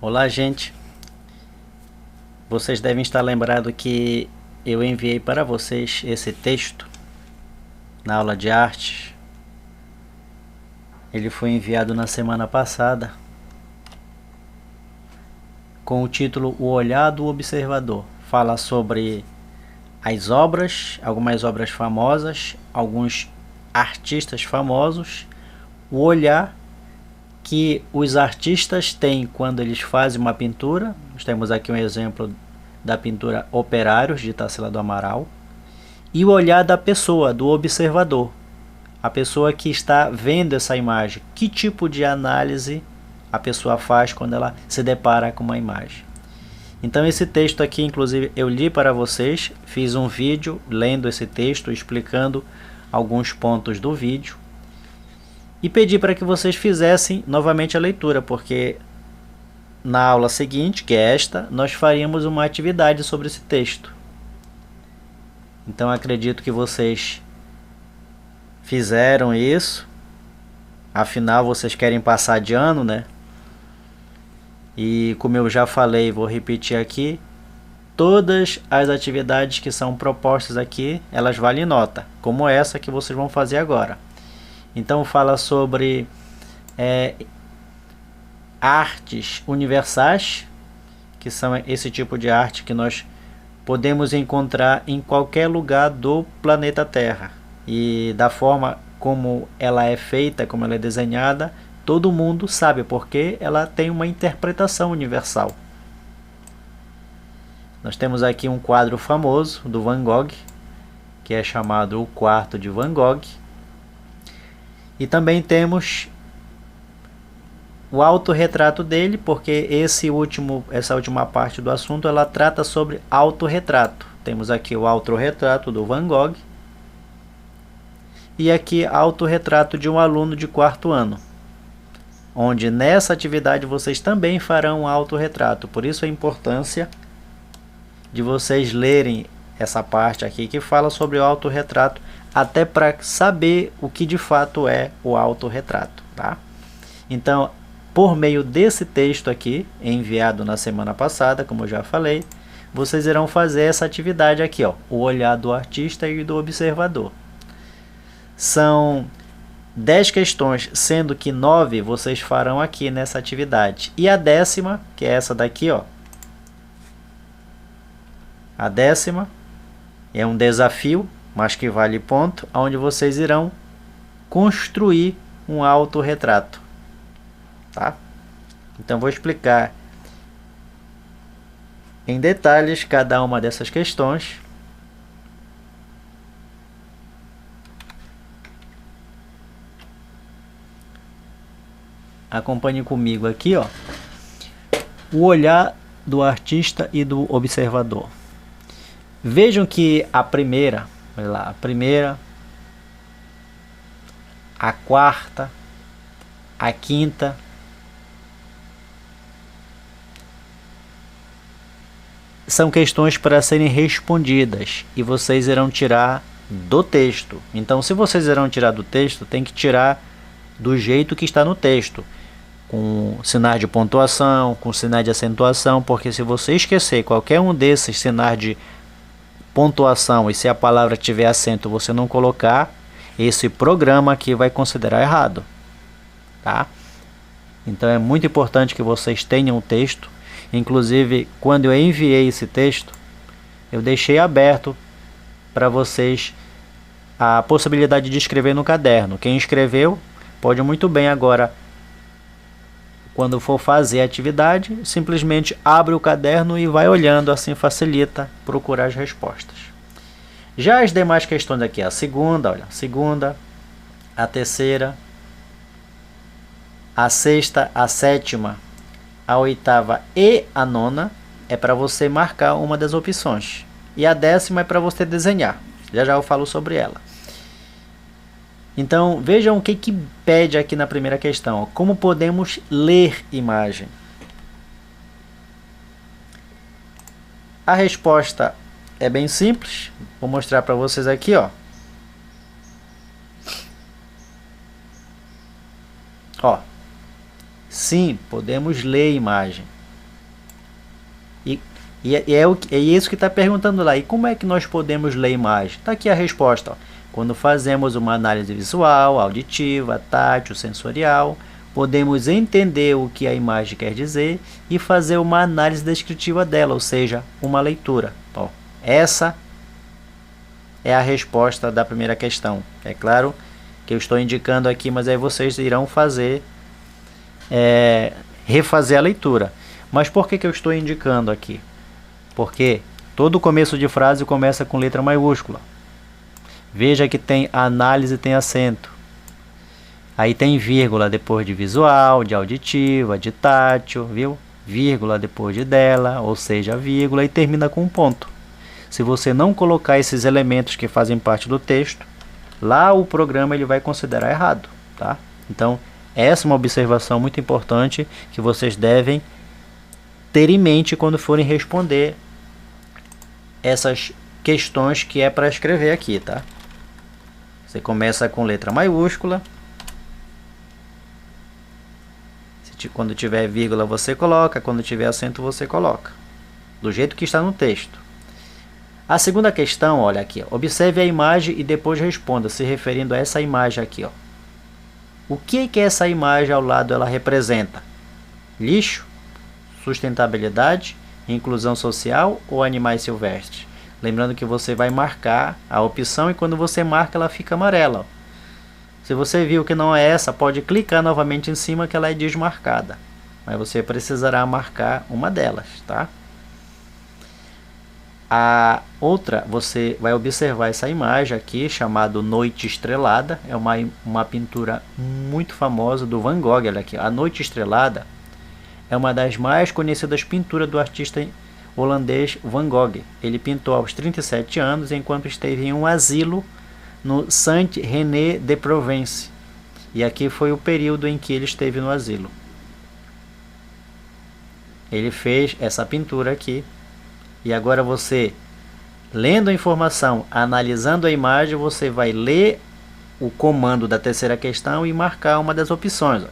Olá, gente. Vocês devem estar lembrados que eu enviei para vocês esse texto na aula de arte. Ele foi enviado na semana passada com o título O Olhar do Observador. Fala sobre as obras, algumas obras famosas, alguns artistas famosos, o olhar que os artistas têm quando eles fazem uma pintura. Nós temos aqui um exemplo da pintura Operários, de Tarsila do Amaral. E o olhar da pessoa, do observador. A pessoa que está vendo essa imagem. Que tipo de análise a pessoa faz quando ela se depara com uma imagem. Então esse texto aqui, inclusive, eu li para vocês. Fiz um vídeo lendo esse texto, explicando alguns pontos do vídeo. E pedi para que vocês fizessem novamente a leitura, porque na aula seguinte, que é esta, nós faríamos uma atividade sobre esse texto. Então acredito que vocês fizeram isso. Afinal, vocês querem passar de ano, né? E como eu já falei, vou repetir aqui, todas as atividades que são propostas aqui, elas valem nota, como essa que vocês vão fazer agora. Então fala sobre artes universais, que são esse tipo de arte que nós podemos encontrar em qualquer lugar do planeta Terra. E da forma como ela é feita, como ela é desenhada, todo mundo sabe, porque ela tem uma interpretação universal. Nós temos aqui um quadro famoso do Van Gogh, que é chamado O Quarto de Van Gogh. E também temos o autorretrato dele, porque essa última parte do assunto ela trata sobre autorretrato. Temos aqui o autorretrato do Van Gogh e aqui autorretrato de um aluno de 4º ano, onde nessa atividade vocês também farão um autorretrato. Por isso a importância de vocês lerem essa parte aqui que fala sobre o autorretrato, até para saber o que de fato é o autorretrato, tá? Então, por meio desse texto aqui, enviado na semana passada, como eu já falei, vocês irão fazer essa atividade aqui, ó, o olhar do artista e do observador. São 10 questões, sendo que 9 vocês farão aqui nessa atividade. E a 10ª, que é essa daqui, ó. A 10ª é um desafio, mas que vale ponto, onde vocês irão construir um autorretrato, tá? Então vou explicar em detalhes cada uma dessas questões. Acompanhe comigo aqui, ó. O olhar do artista e do observador. Vejam que a primeira, a quarta, a quinta, são questões para serem respondidas e vocês irão tirar do texto. Então, se vocês irão tirar do texto, tem que tirar do jeito que está no texto, com sinais de pontuação, com sinais de acentuação, porque se você esquecer qualquer um desses sinais de pontuação e se a palavra tiver acento você não colocar, esse programa aqui vai considerar errado, tá? Então é muito importante que vocês tenham o texto. Inclusive, quando eu enviei esse texto, eu deixei aberto para vocês a possibilidade de escrever no caderno. Quem escreveu pode muito bem agora, quando for fazer a atividade, simplesmente abre o caderno e vai olhando, assim facilita procurar as respostas. Já as demais questões aqui, a segunda, olha, a segunda, a terceira, a sexta, a sétima, a oitava e a nona é para você marcar uma das opções. E a 10ª é para você desenhar. Já já eu falo sobre ela. Então, vejam o que pede aqui na primeira questão. Como podemos ler imagem? A resposta é bem simples. Vou mostrar para vocês aqui, ó. Sim, podemos ler imagem. E, é isso que está perguntando lá. E como é que nós podemos ler imagem? Está aqui a resposta. Ó. Quando fazemos uma análise visual, auditiva, tátil, sensorial, podemos entender o que a imagem quer dizer e fazer uma análise descritiva dela, ou seja, uma leitura. Ó, essa é a resposta da primeira questão. É claro que eu estou indicando aqui, mas aí vocês irão fazer, refazer a leitura. Mas por que eu estou indicando aqui? Porque todo começo de frase começa com letra maiúscula. Veja que tem análise, tem acento. Aí tem vírgula depois de visual, de auditiva, de tátil, viu? Vírgula depois de dela, ou seja, vírgula, e termina com um ponto. Se você não colocar esses elementos que fazem parte do texto, lá o programa ele vai considerar errado, tá? Então, essa é uma observação muito importante que vocês devem ter em mente quando forem responder essas questões que é para escrever aqui, tá? Você começa com letra maiúscula. Quando tiver vírgula você coloca, quando tiver acento você coloca. Do jeito que está no texto. A segunda questão, olha aqui, ó, observe a imagem e depois responda, se referindo a essa imagem aqui, ó. O que essa imagem ao lado ela representa? Lixo? Sustentabilidade? Inclusão social ou animais silvestres? Lembrando que você vai marcar a opção e quando você marca ela fica amarela, ó. Se você viu que não é essa, pode clicar novamente em cima que ela é desmarcada. Mas você precisará marcar uma delas, tá? A outra, você vai observar essa imagem aqui, chamada Noite Estrelada. É uma pintura muito famosa do Van Gogh. Olha aqui, a Noite Estrelada é uma das mais conhecidas pinturas do artista holandês Van Gogh. Ele pintou aos 37 anos, enquanto esteve em um asilo no Saint-René-de-Provence. E aqui foi o período em que ele esteve no asilo. Ele fez essa pintura aqui. E agora você, lendo a informação, analisando a imagem, você vai ler o comando da terceira questão e marcar uma das opções.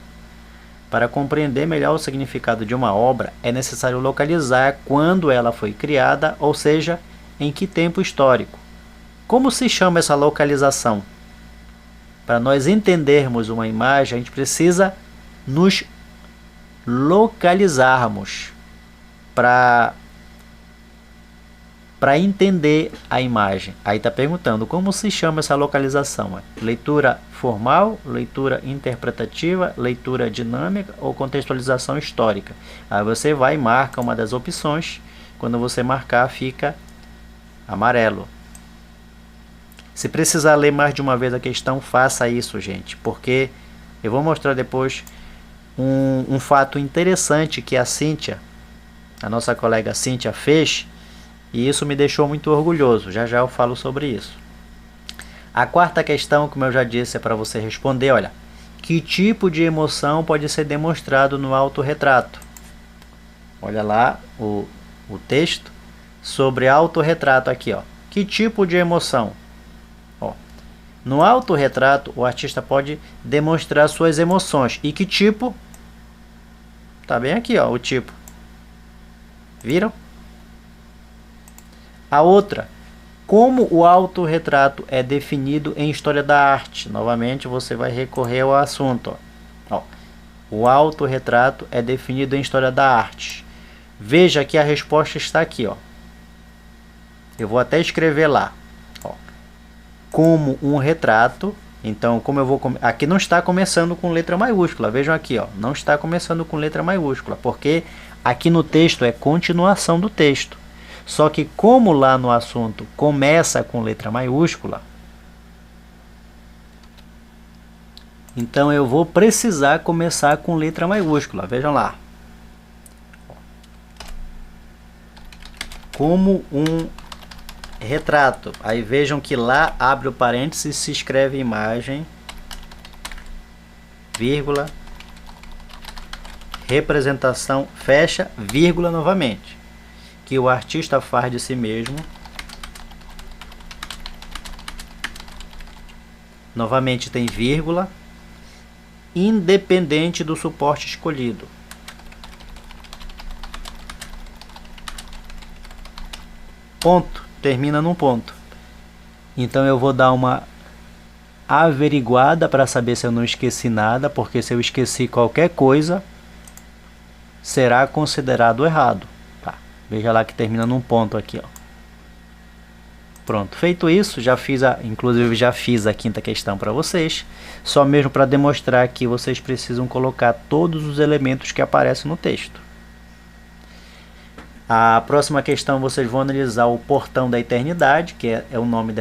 Para compreender melhor o significado de uma obra, é necessário localizar quando ela foi criada, ou seja, em que tempo histórico. Como se chama essa localização? Para nós entendermos uma imagem, a gente precisa nos localizarmos para entender a imagem. Aí está perguntando como se chama essa localização? Leitura formal, leitura interpretativa, leitura dinâmica ou contextualização histórica? Aí você vai e marca uma das opções. Quando você marcar, fica amarelo. Se precisar ler mais de uma vez a questão, faça isso, gente, porque eu vou mostrar depois um fato interessante que a Cíntia, a nossa colega Cíntia, fez, e isso me deixou muito orgulhoso. Já já eu falo sobre isso. A quarta questão, como eu já disse, é para você responder, olha, que tipo de emoção pode ser demonstrado no autorretrato? Olha lá o texto sobre autorretrato aqui, ó. Que tipo de emoção? Ó, no autorretrato, o artista pode demonstrar suas emoções. E que tipo? Tá bem aqui, ó, o tipo. Viram? A outra, como o autorretrato é definido em história da arte? Novamente, você vai recorrer ao assunto. Ó, o autorretrato é definido em história da arte. Veja que a resposta está aqui, ó. Eu vou até escrever lá. Ó, como um retrato. Então, como eu vou... Aqui não está começando com letra maiúscula. Vejam aqui, ó. Não está começando com letra maiúscula. Porque aqui no texto é continuação do texto. Só que como lá no assunto começa com letra maiúscula, então eu vou precisar começar com letra maiúscula. Vejam lá. Como um retrato. Aí vejam que lá abre o parênteses, se escreve imagem, vírgula, representação, fecha, vírgula novamente. Que o artista faz de si mesmo. Novamente tem vírgula, independente do suporte escolhido. ponto, termina num ponto. Então eu vou dar uma averiguada para saber se eu não esqueci nada, porque se eu esqueci qualquer coisa, será considerado errado. Tá. Veja lá que termina num ponto aqui, ó. Pronto, feito isso, inclusive já fiz a quinta questão para vocês, só mesmo para demonstrar que vocês precisam colocar todos os elementos que aparecem no texto. A próxima questão vocês vão analisar o Portão da Eternidade, que é o nome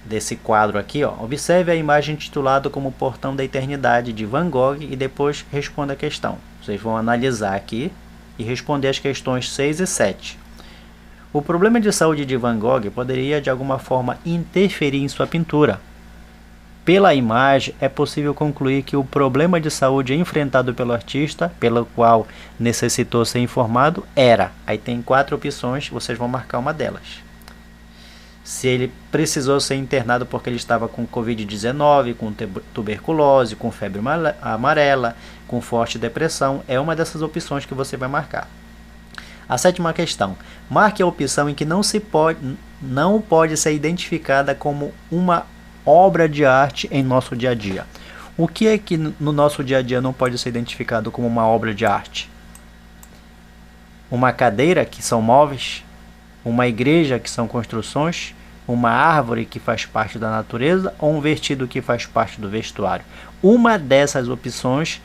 desse quadro aqui, ó. Observe a imagem titulada como Portão da Eternidade de Van Gogh e depois responda a questão. Vocês vão analisar aqui e responder as questões 6 e 7. O problema de saúde de Van Gogh poderia de alguma forma interferir em sua pintura. Pela imagem, é possível concluir que o problema de saúde enfrentado pelo artista, pelo qual necessitou ser informado, era... Aí tem 4 opções, vocês vão marcar uma delas. Se ele precisou ser internado porque ele estava com Covid-19, com tuberculose, com febre amarela, com forte depressão, é uma dessas opções que você vai marcar. A 7ª questão. Marque a opção em que não pode ser identificada como uma obra de arte em nosso dia a dia. O que é que no nosso dia a dia não pode ser identificado como uma obra de arte? Uma cadeira, que são móveis, uma igreja, que são construções, uma árvore, que faz parte da natureza, ou um vestido, que faz parte do vestuário. Uma dessas opções,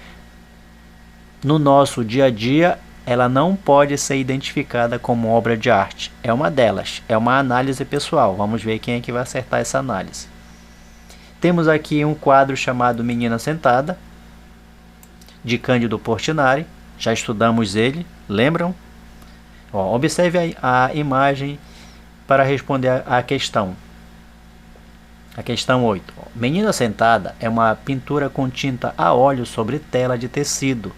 no nosso dia a dia, ela não pode ser identificada como obra de arte. É uma delas, é uma análise pessoal. Vamos ver quem é que vai acertar essa análise. Temos aqui um quadro chamado Menina Sentada, de Cândido Portinari. Já estudamos ele, lembram? Ó, observe a imagem para responder a questão. A questão 8. Menina Sentada é uma pintura com tinta a óleo sobre tela de tecido,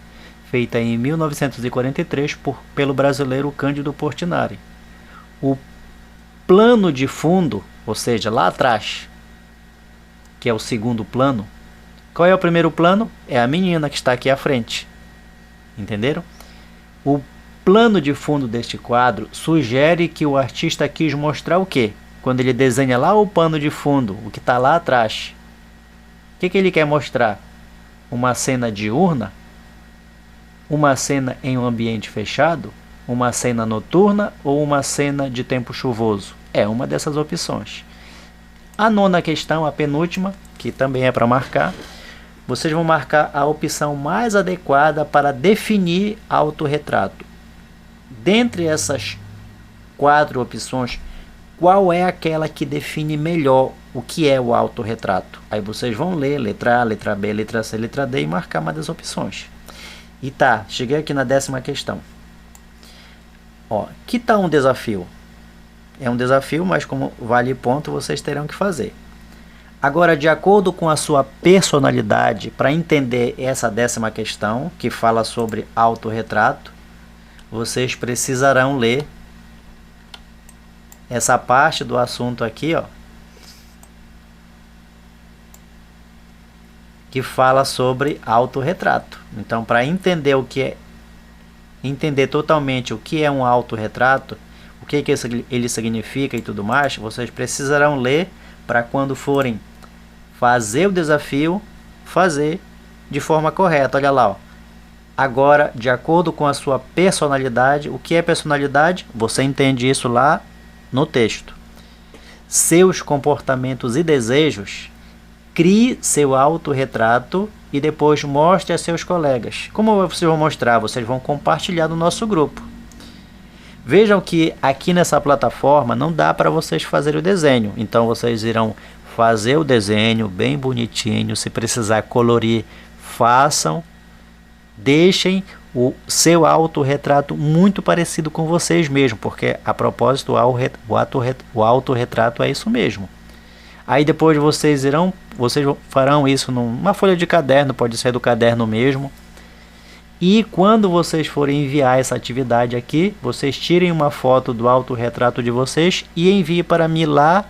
feita em 1943 pelo brasileiro Cândido Portinari. O plano de fundo, ou seja, lá atrás, que é o segundo plano. Qual é o primeiro plano? É a menina que está aqui à frente. Entenderam? O plano de fundo deste quadro sugere que o artista quis mostrar o quê? Quando ele desenha lá o pano de fundo, o que está lá atrás. O que ele quer mostrar? Uma cena diurna? Uma cena em um ambiente fechado? Uma cena noturna ou uma cena de tempo chuvoso? É uma dessas opções. A 9ª questão, a penúltima, que também é para marcar, vocês vão marcar a opção mais adequada para definir autorretrato. Dentre essas 4 opções, qual é aquela que define melhor o que é o autorretrato? Aí vocês vão ler letra A, letra B, letra C, letra D e marcar uma das opções. E tá, cheguei aqui na 10ª questão. Ó, que tal um desafio? É um desafio, mas como vale ponto, vocês terão que fazer. Agora, de acordo com a sua personalidade, para entender essa 10ª questão, que fala sobre autorretrato, vocês precisarão ler essa parte do assunto aqui, ó, que fala sobre autorretrato. Então, para entender entender totalmente o que é um autorretrato, o que ele significa e tudo mais, vocês precisarão ler para quando forem fazer o desafio, fazer de forma correta. Olha lá, ó. Agora, de acordo com a sua personalidade, o que é personalidade? Você entende isso lá no texto. Seus comportamentos e desejos, crie seu autorretrato e depois mostre a seus colegas. Como vocês vão mostrar? Vocês vão compartilhar no nosso grupo. Vejam que aqui nessa plataforma não dá para vocês fazerem o desenho. Então vocês irão fazer o desenho bem bonitinho. Se precisar colorir, façam. Deixem o seu autorretrato muito parecido com vocês mesmo, porque a propósito o autorretrato é isso mesmo. Aí depois vocês farão isso numa folha de caderno, pode ser do caderno mesmo. E quando vocês forem enviar essa atividade aqui, vocês tirem uma foto do autorretrato de vocês e enviem para mim lá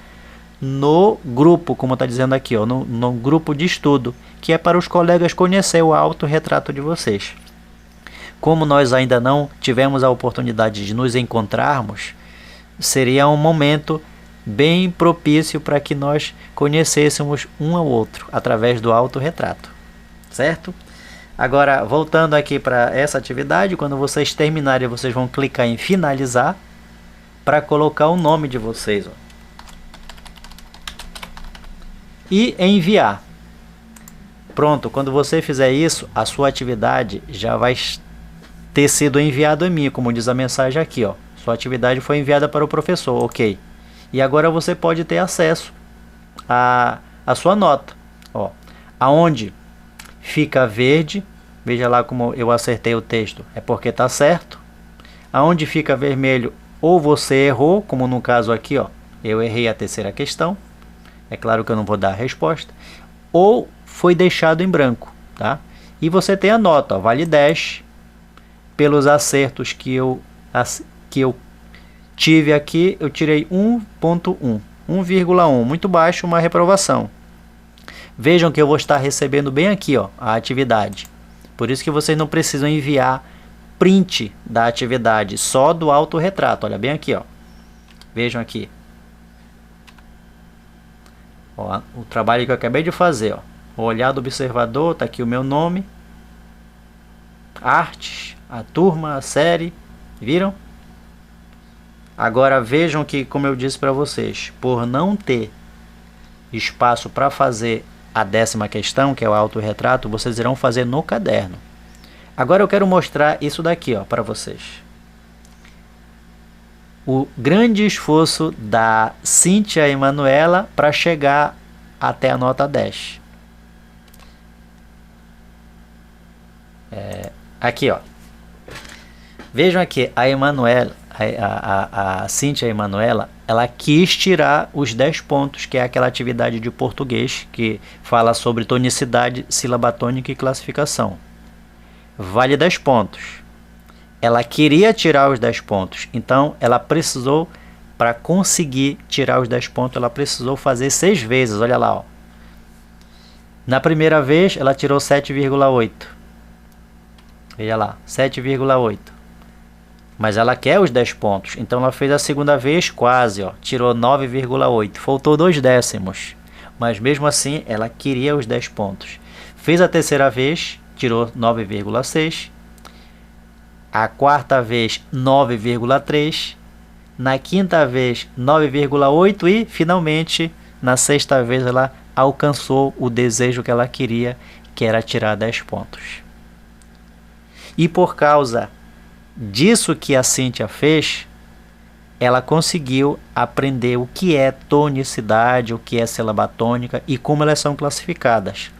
no grupo, como está dizendo aqui, ó, no grupo de estudo, que é para os colegas conhecer o autorretrato de vocês. Como nós ainda não tivemos a oportunidade de nos encontrarmos, seria um momento bem propício para que nós conhecêssemos um ao outro através do autorretrato, certo? Agora, voltando aqui para essa atividade, quando vocês terminarem, vocês vão clicar em finalizar para colocar o nome de vocês, ó. E enviar. Pronto, quando você fizer isso, a sua atividade já vai ter sido enviada a mim, como diz a mensagem aqui, ó. Sua atividade foi enviada para o professor, ok. E agora você pode ter acesso à sua nota, ó. Aonde fica verde, veja lá como eu acertei o texto, é porque está certo. Aonde fica vermelho, ou você errou, como no caso aqui, ó, eu errei a terceira questão. É claro que eu não vou dar a resposta. Ou foi deixado em branco, tá? E você tem a nota, ó, vale 10 pelos acertos que eu tive aqui. Eu tirei 1.1, 1,1, muito baixo, uma reprovação. Vejam que eu vou estar recebendo bem aqui, ó, a atividade. Por isso que vocês não precisam enviar print da atividade, só do autorretrato. Olha bem aqui, ó. Vejam aqui. Ó, o trabalho que eu acabei de fazer, ó. O olhar do observador, tá aqui o meu nome. Artes, a turma, a série. Viram? Agora vejam que, como eu disse para vocês, por não ter espaço para fazer a 10ª questão, que é o autorretrato, vocês irão fazer no caderno. Agora eu quero mostrar isso daqui, ó, para vocês. O grande esforço da Cíntia e Manuela para chegar até a nota 10. Aqui, ó. Vejam aqui, a Emanuela, a Cíntia e a Emanuela, ela quis tirar os 10 pontos, que é aquela atividade de português que fala sobre tonicidade, sílaba tônica e classificação. Vale 10 pontos. Ela queria tirar os 10 pontos, então ela precisou, para conseguir tirar os 10 pontos, ela precisou fazer 6 vezes, olha lá, ó. Na primeira vez, ela tirou 7,8. Veja lá, 7,8. Mas ela quer os 10 pontos, então ela fez a segunda vez quase, ó, tirou 9,8. Faltou 2 décimos, mas mesmo assim ela queria os 10 pontos. Fez a terceira vez, tirou 9,6. A quarta vez, 9,3. Na quinta vez, 9,8. E finalmente, na sexta vez, ela alcançou o desejo que ela queria, que era tirar 10 pontos. E por causa disso que a Cíntia fez, ela conseguiu aprender o que é tonicidade, o que é sílaba tônica e como elas são classificadas.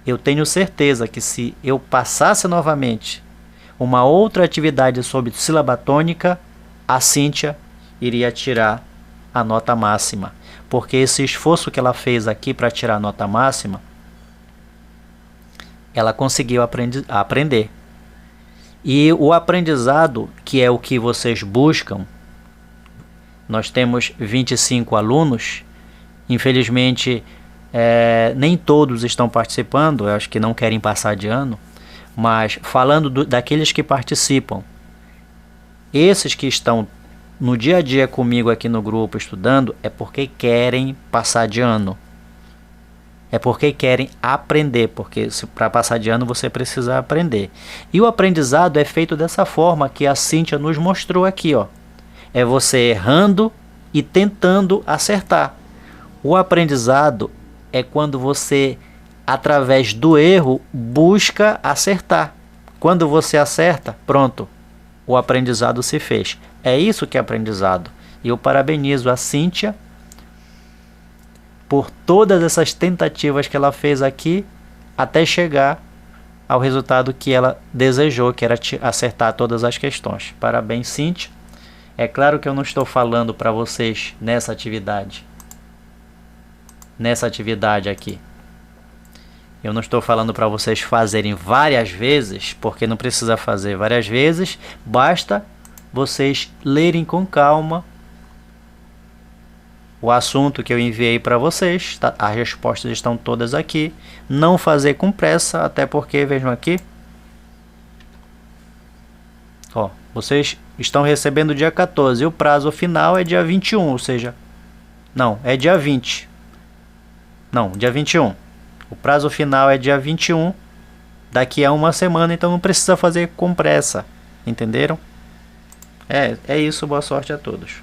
Eu tenho certeza que se eu passasse novamente uma outra atividade sobre sílaba tônica, a Cíntia iria tirar a nota máxima. Porque esse esforço que ela fez aqui para tirar a nota máxima, ela conseguiu aprender. E o aprendizado, que é o que vocês buscam, nós temos 25 alunos, infelizmente nem todos estão participando, eu acho que não querem passar de ano, mas falando daqueles que participam, esses que estão no dia a dia comigo aqui no grupo estudando, é porque querem passar de ano. É porque querem aprender, porque para passar de ano você precisa aprender. E o aprendizado é feito dessa forma que a Cíntia nos mostrou aqui, ó. É você errando e tentando acertar. O aprendizado é quando você, através do erro, busca acertar. Quando você acerta, pronto, o aprendizado se fez. É isso que é aprendizado. E eu parabenizo a Cíntia por todas essas tentativas que ela fez aqui até chegar ao resultado que ela desejou, que era acertar todas as questões. Parabéns, Cíntia. É claro que eu não estou falando para vocês nessa atividade aqui. Eu não estou falando para vocês fazerem várias vezes, porque não precisa fazer várias vezes, basta vocês lerem com calma o assunto que eu enviei para vocês, tá? As respostas estão todas aqui. Não fazer com pressa, até porque, vejam aqui, Ó, vocês estão recebendo dia 14 e o prazo final é dia 21, ou seja, não, é dia 20. Não, dia 21. O prazo final é dia 21, daqui a uma semana, então não precisa fazer com pressa. Entenderam? É isso, boa sorte a todos.